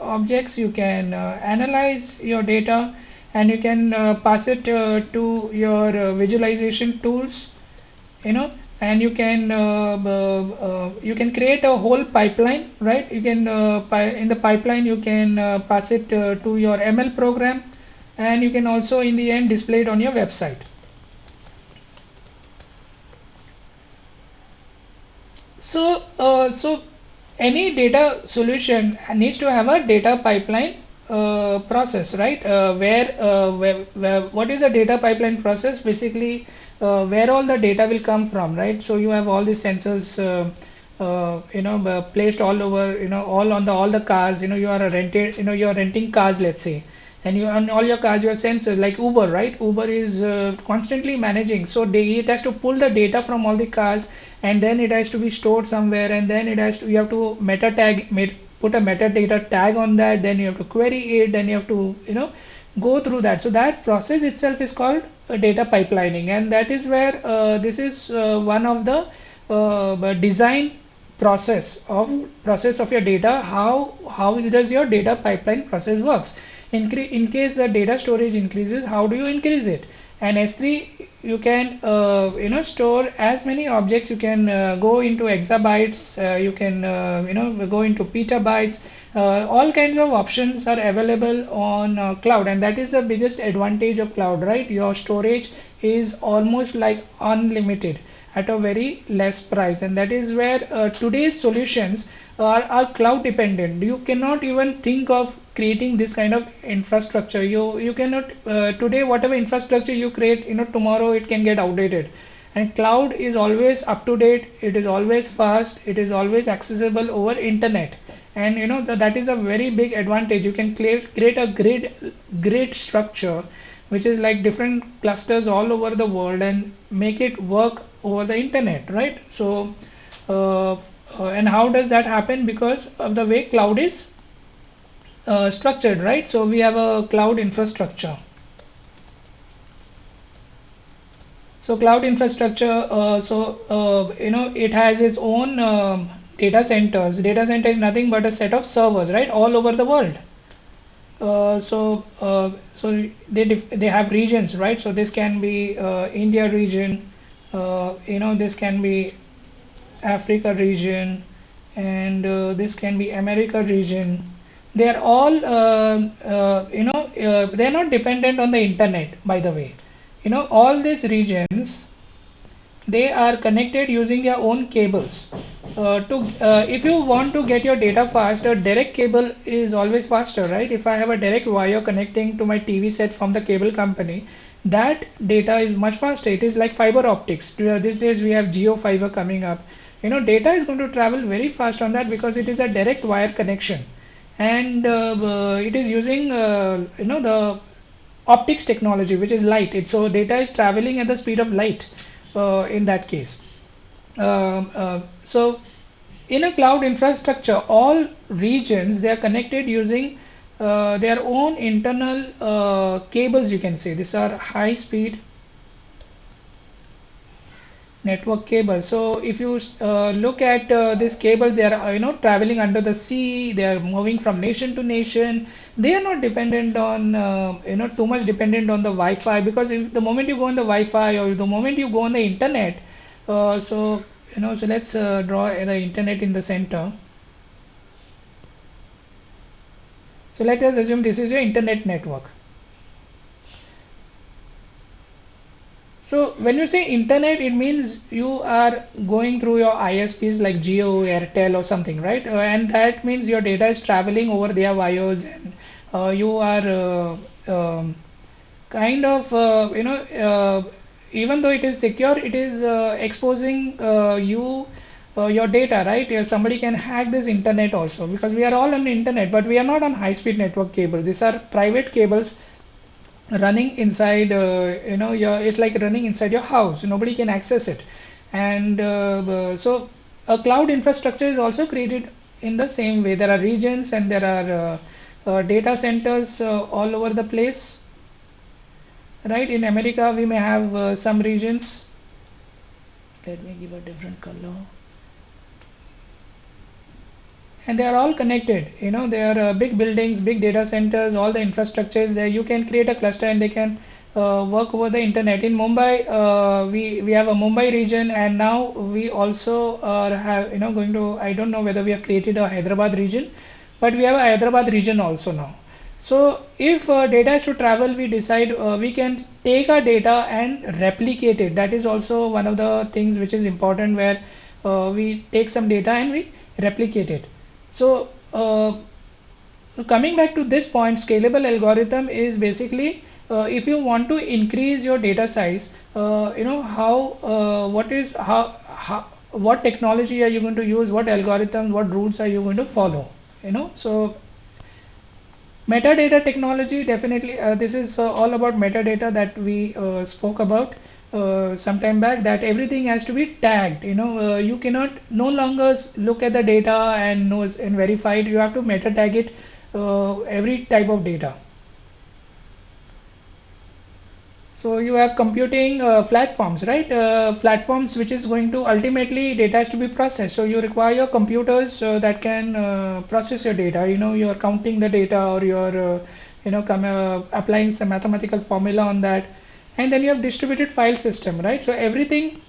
objects. You can analyze your data, and you can pass it to your visualization tools. And you can create a whole pipeline, right? You can in the pipeline you can pass it to your ML program, and you can also in the end display it on your website. So any data solution needs to have a data pipeline process, right? Where what is a data pipeline process? Basically, where all the data will come from, right? So you have all these sensors, placed all over, all on all the cars. You are you are renting cars, let's say, and you on all your cars you have sensors like Uber, right? Uber is constantly managing, so it has to pull the data from all the cars, and then it has to be stored somewhere, and then you have to put a metadata tag on that, then you have to query it, then you have to go through that. So that process itself is called data pipelining, and that is where this is one of the design process of your data. How does your data pipeline process works? In case the data storage increases, how do you increase it? And S3, you can store as many objects. You can go into exabytes, you can go into petabytes. All kinds of options are available on cloud, and that is the biggest advantage of cloud, right? Your storage is almost like unlimited at a very less price, and that is where today's solutions are cloud dependent. You cannot even think of creating this kind of infrastructure. You cannot today, whatever infrastructure you create, tomorrow it can get outdated. And cloud is always up to date, it is always fast, it is always accessible over internet. And that is a very big advantage. You can create a grid structure which is like different clusters all over the world and make it work over the internet, right? So and how does that happen? Because of the way cloud is structured, right? So we have a cloud infrastructure. So cloud infrastructure, it has its own data centers. Data center is nothing but a set of servers, right, all over the world. So they have regions, right? So this can be India region, this can be Africa region, and this can be America region. They are all they are not dependent on the internet, by the way. All these regions, they are connected using their own cables. If you want to get your data fast, a direct cable is always faster, right? If I have a direct wire connecting to my TV set from the cable company, that data is much faster. It is like fiber optics. These days we have geo fiber coming up. Data is going to travel very fast on that because it is a direct wire connection, and it is using the optics technology, which is light. So data is traveling at the speed of light in that case. So in a cloud infrastructure, all regions, they are connected using their own internal cables, you can say. These are high speed network cable. So if you look at this cable, they are traveling under the sea. They are moving from nation to nation. They are not dependent on too much dependent on the Wi-Fi, because if the moment you go on the Wi-Fi or the moment you go on the internet, so let's draw the internet in the center. So let us assume this is your internet network. So when you say internet, it means you are going through your ISPs like Jio, Airtel or something, right? And that means your data is traveling over their wires, and you are kind of, even though it is secure, it is exposing your data, right? Somebody can hack this internet also, because we are all on the internet, but we are not on high-speed network cable. These are private cables running inside it's like running inside your house. Nobody can access it. And so a cloud infrastructure is also created in the same way. There are regions and there are data centers all over the place, right? In America we may have some regions. Let me give a different color. And they are all connected. They are big buildings, big data centers, all the infrastructure is there. You can create a cluster and they can work over the internet. In Mumbai, we have a Mumbai region, and now we also have going to, I don't know whether we have created a Hyderabad region, but we have a Hyderabad region also now. So if data is to travel, we decide we can take our data and replicate it. That is also one of the things which is important, where we take some data and we replicate it. So, coming back to this point, scalable algorithm is basically if you want to increase your data size, what technology are you going to use, what algorithms, what rules are you going to follow? So metadata technology, definitely this is all about metadata that we spoke about some time back, that everything has to be tagged. You cannot no longer look at the data and verify it. You have to meta tag it, every type of data. So you have computing platforms, right? Platforms which is going to ultimately data has to be processed. So you require your computers that can process your data. You're counting the data, or you're applying some mathematical formula on that, and then you have distributed file system, right? So everything,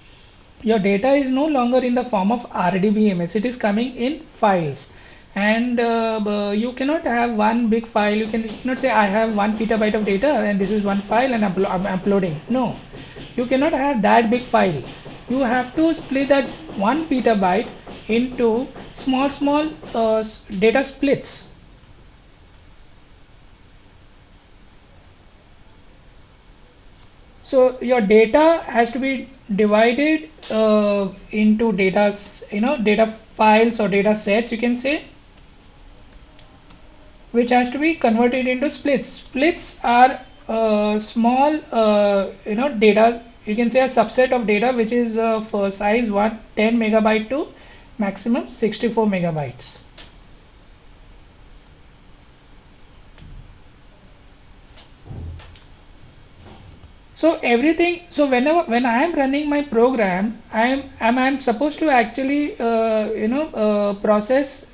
your data is no longer in the form of RDBMS. It is coming in files, and you cannot have one big file. You cannot say I have 1 petabyte of data and this is one file and I'm uploading. No, you cannot have that big file. You have to split that 1 petabyte into small data splits. So your data has to be divided into data files or data sets, you can say, which has to be converted into splits. Splits are small, data. You can say a subset of data which is for size 10 megabyte to maximum 64 megabytes. So everything. So when I am running my program, I'm supposed to actually process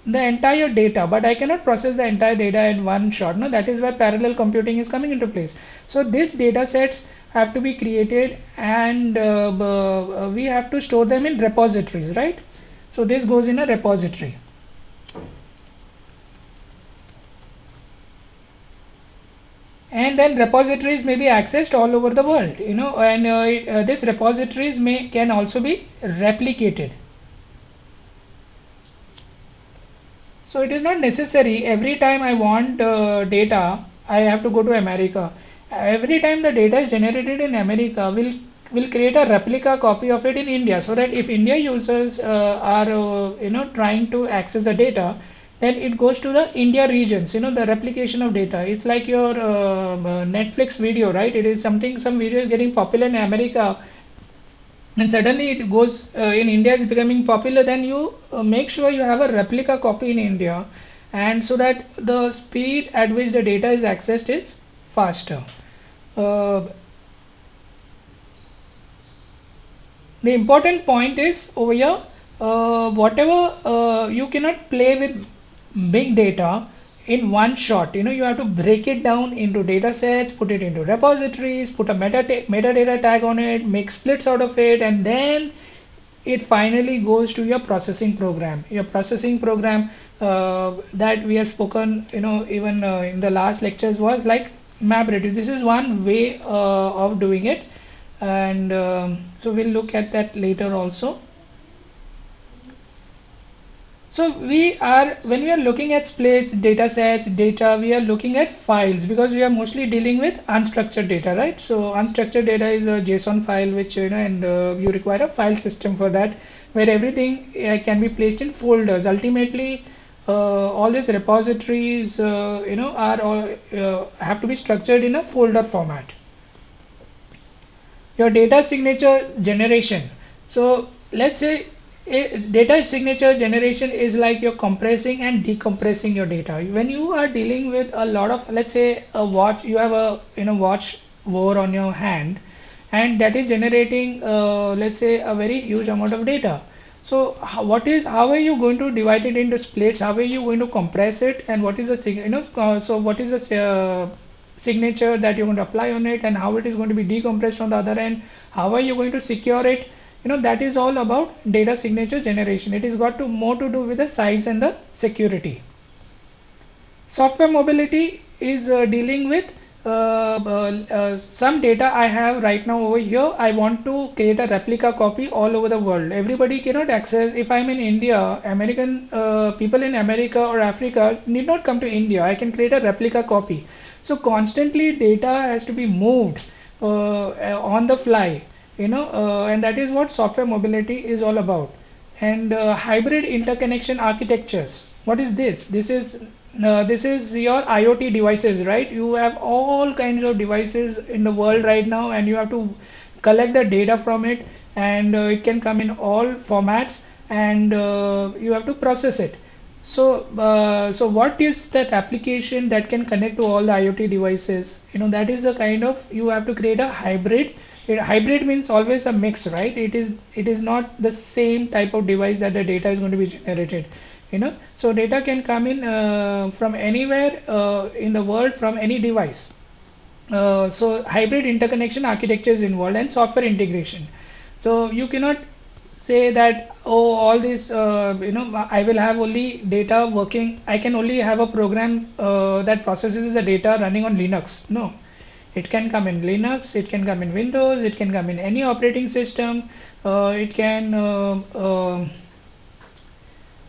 the entire data, but I cannot process the entire data in one shot. No, that is where parallel computing is coming into place. So these data sets have to be created, and we have to store them in repositories, right? So this goes in a repository. And then repositories may be accessed all over the world, and these repositories can also be replicated. So it is not necessary every time I want data, I have to go to America. Every time the data is generated in America, will create a replica copy of it in India, so that if India users are trying to access the data, then it goes to the India regions. The replication of data. It's like your Netflix video, right? It is some video is getting popular in America, and suddenly it goes in India is becoming popular. Then you make sure you have a replica copy in India, and so that the speed at which the data is accessed is faster. Uh, the important point is over here, whatever you cannot play with big data in one shot. You have to break it down into data sets, put it into repositories, put a metadata tag on it, make splits out of it, and then it finally goes to your processing program. Your processing program that we have spoken, even in the last lectures, was like MapReduce. This is one way of doing it, and so we'll look at that later also. So when we are looking at splits, data sets, data, we are looking at files, because we are mostly dealing with unstructured data, right? So unstructured data is a JSON file, which and you require a file system for that, where everything can be placed in folders. Ultimately, all these repositories, are all have to be structured in a folder format. Your data signature generation. So let's say data signature generation is like you're compressing and decompressing your data. When you are dealing with a lot of, let's say, a watch, you have a watch war on your hand, and that is generating let's say a very huge amount of data. So how are you going to divide it into splits? How are you going to compress it? And what is the so what is the signature that you're going to apply on it, and how it is going to be decompressed on the other end? How are you going to secure it? That is all about data signature generation. It is got more to do with the size and the security. Software mobility is dealing with some data I have right now over here. I want to create a replica copy all over the world. Everybody cannot access. If I'm in India, American people in America or Africa need not come to India. I can create a replica copy. So constantly data has to be moved on the fly, and that is what software mobility is all about. And hybrid interconnection architectures. What is this? This is your IoT devices, right? You have all kinds of devices in the world right now, and you have to collect the data from it, and it can come in all formats, and you have to process it. So what is that application that can connect to all the IoT devices? That is a kind of, you have to create a hybrid. Hybrid means always a mix, right? It is not the same type of device that the data is going to be generated. So data can come in from anywhere in the world, from any device. So hybrid interconnection architecture is involved, and software integration. So you cannot say that, oh, all this, I will have only data working, I can only have a program that processes the data running on Linux. No, it can come in Linux, it can come in Windows, it can come in any operating system. It can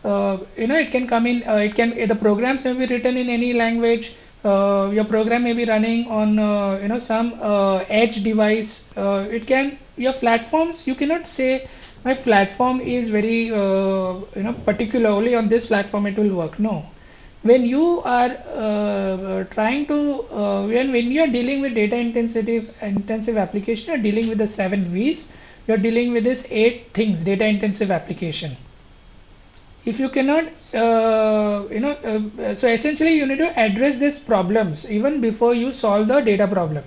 it can come in, it can, the programs may be written in any language. Your program may be running on some edge device. It can, your platforms, you cannot say my platform is very particular, only on this platform it will work. No, when you are trying to when you are dealing with data intensive application, you are dealing with the 7 V's. You are dealing with this 8 things, data intensive application. If you cannot so essentially you need to address these problems even before you solve the data problem.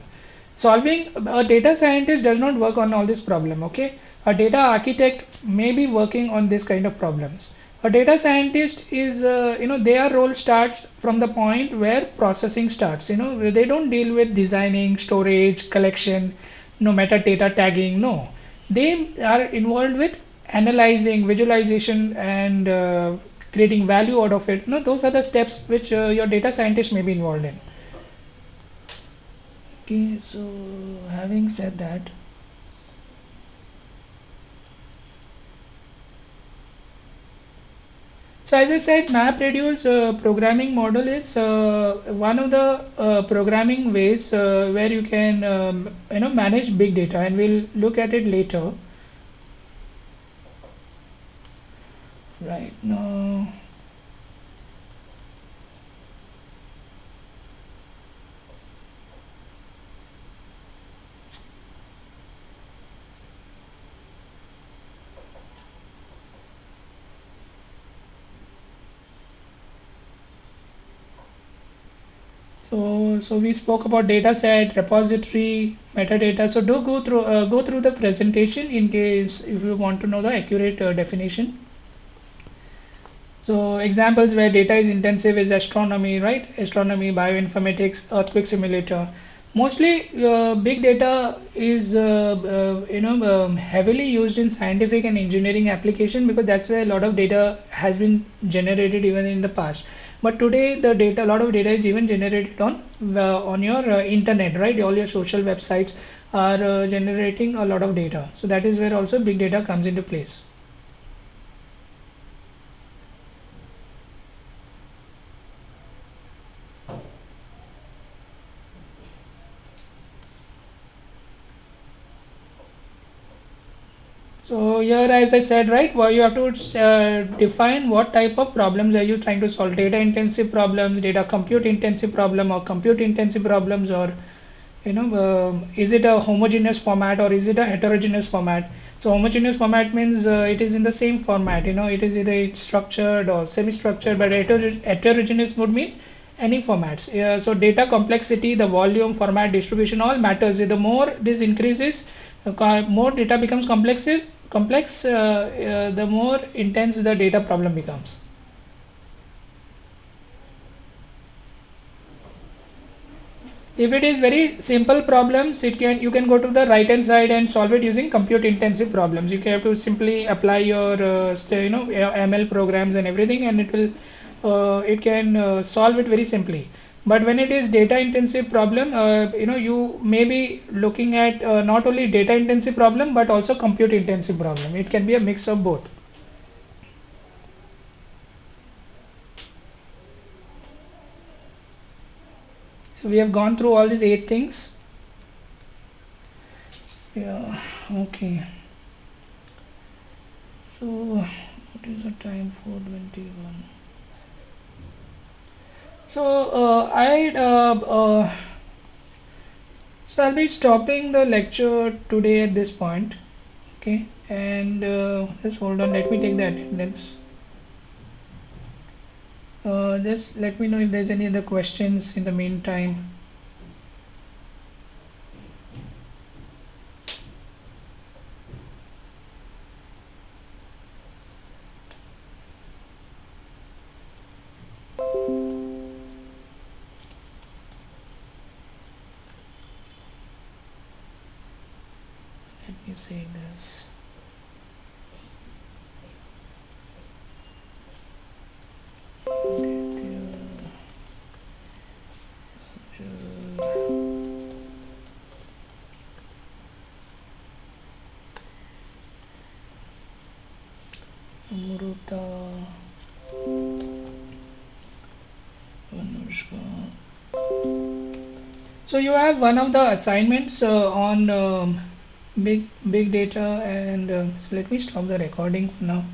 Solving, a data scientist does not work on all this problem. Okay, a data architect may be working on this kind of problems. A data scientist is their role starts from the point where processing starts. They don't deal with designing, storage, collection, no metadata tagging. No, they are involved with analyzing, visualization, and creating value out of it. Those are the steps which your data scientist may be involved in. Okay, so having said that, so as I said, MapReduce programming model is one of the programming ways where you can manage big data, and we'll look at it later. Right now, so we spoke about data set, repository, metadata. So do go through the presentation in case if you want to know the accurate definition. So examples where data is intensive is astronomy, right? Astronomy, bioinformatics, earthquake simulator. Mostly big data is heavily used in scientific and engineering application, because that's where a lot of data has been generated even in the past. But today the data, a lot of data is even generated on your internet, right? All your social websites are generating a lot of data. So that is where also big data comes into place. So here, as I said, right, well, you have to define what type of problems are you trying to solve. Data intensive problems, data compute intensive problem, or compute intensive problems, or is it a homogeneous format or is it a heterogeneous format? So homogeneous format means it is in the same format. It is either it's structured or semi-structured, but heterogeneous would mean any formats. So data complexity, the volume, format, distribution, all matters. The more this increases, more data becomes complex, the more intense the data problem becomes. If it is very simple problems, you can go to the right hand side and solve it using compute intensive problems. You have to simply apply your ML programs and everything, and it can solve it very simply. But when it is data intensive problem, you may be looking at not only data intensive problem but also compute intensive problem. It can be a mix of both. So we have gone through all these 8 things. Yeah, okay. So what is the time? 4:21. So so I'll be stopping the lecture today at this point. Okay, and just hold on. Let me take the attendance. Just let me know if there's any other questions in the meantime. Let me see this. Amruta, Anushka. So you have one of the assignments on big data, and so let me stop the recording for now.